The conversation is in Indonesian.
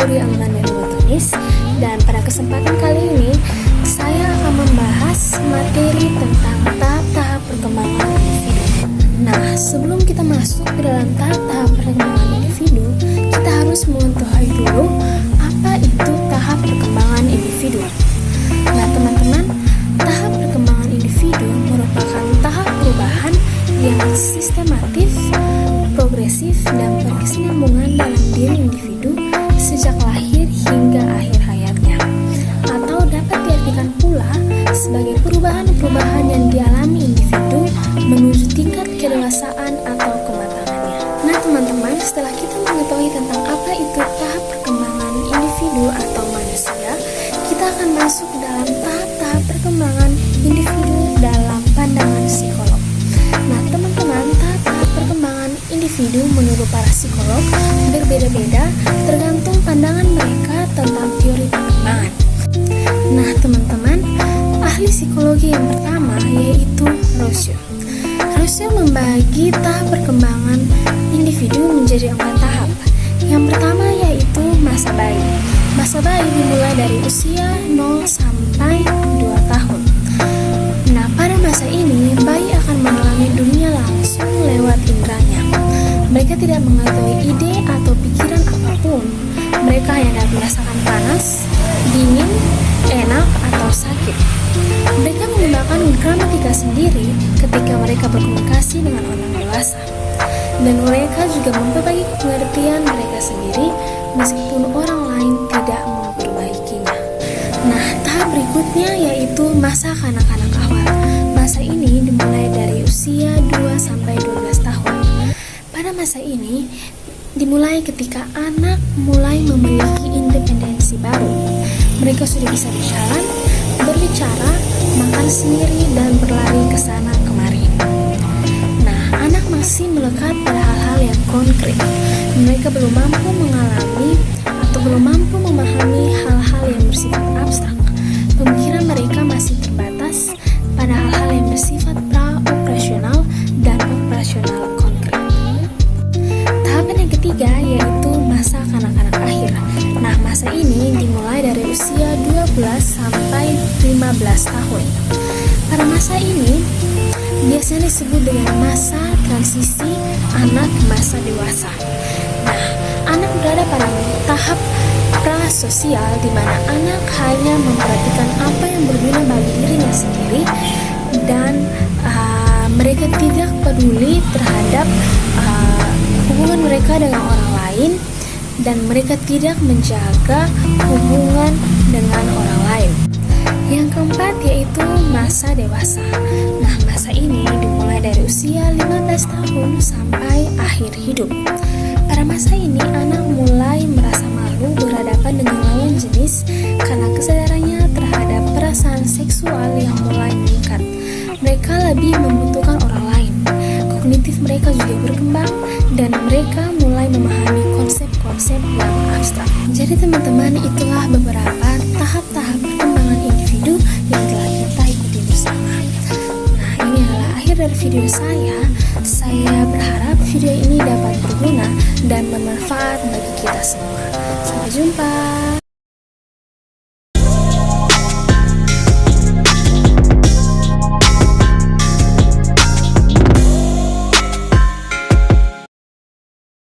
kategori aman dan motonis, dan pada kesempatan kali ini saya akan membahas materi tentang tahap-tahap perkembangan individu. Nah, sebelum kita masuk ke dalam tahap-tahap perkembangan individu, kita harus mengetahui dulu apa itu tahap perkembangan individu. Nah, teman-teman, tahap perkembangan individu merupakan tahap perubahan yang sistematis, progresif, dan berkesinambungan dalam diri individu sejak lahir hingga akhir hayatnya, atau dapat diartikan pula sebagai perubahan-perubahan yang dialami individu menuju tingkat kedewasaan atau kematangannya. Nah, teman-teman, setelah kita mengetahui tentang apa itu tahap perkembangan individu atau manusia, kita akan masuk dalam tahap-tahap perkembangan individu dalam pandangan psikolog. Nah, teman-teman, tahap-tahap perkembangan individu menurut para psikolog berbeda-beda tergantung pandangan mereka tentang teori perkembangan. Nah, teman-teman, ahli psikologi yang pertama yaitu Rousseau. Rousseau membagi tahap perkembangan individu menjadi 4 tahap. Yang pertama yaitu masa bayi. Masa bayi dimulai dari usia 0 sampai 2 tahun. Nah, pada masa ini, bayi akan mengalami dunia langsung lewat indranya. Mereka tidak mengetahui ide atau pikiran apapun. Mereka hanya dapat merasakan panas, dingin, enak, atau sakit. Mereka menggunakan gramatika sendiri ketika mereka berkomunikasi dengan orang dewasa. Dan mereka juga memperbaiki pengertian mereka sendiri meskipun orang lain tidak memperbaikinya. Nah, tahap berikutnya yaitu masa kanak-kanak awal. Masa ini dimulai dari usia 2 sampai 12 tahun. Pada masa ini dimulai ketika anak mulai memiliki independensi baru. Mereka sudah bisa berjalan, berbicara, makan sendiri, dan berlari ke sana kemari. Nah, anak masih melekat pada hal-hal yang konkret. Mereka belum mampu mengalami atau belum mampu memahami hal-hal yang bersifat abstrak. Pemikiran mereka masih terbatas pada hal-hal yang bersifat pra-operasional dan operasional konkret. Tahapan yang ketiga yaitu masa kanak-kanak akhir. Nah, masa ini dimulai dari usia 12 sampai 15 tahun. Pada masa ini biasanya disebut dengan masa transisi anak ke masa dewasa. Nah, anak berada pada tahap prasosial di mana anak hanya memperhatikan apa yang berguna bagi dirinya sendiri dan mereka tidak peduli terhadap hubungan mereka dengan orang lain, dan mereka tidak menjaga hubungan dengan orang lain. Yang keempat yaitu masa dewasa. Nah, masa ini dimulai dari usia 15 tahun sampai akhir hidup. Pada masa ini anak mulai merasa malu berhadapan dengan lawan jenis karena kesadarannya terhadap perasaan seksual yang mulai meningkat. Mereka lebih membutuhkan orang lain. Kognitif mereka juga berkembang dan mereka mulai memahami konsep-konsep yang abstrak. Jadi teman-teman, itulah beberapa tahap-tahap perkembangan individu yang telah kita ikuti bersama. Nah, ini adalah akhir dari video saya. Saya berharap video ini dapat berguna dan bermanfaat bagi kita semua. Sampai jumpa.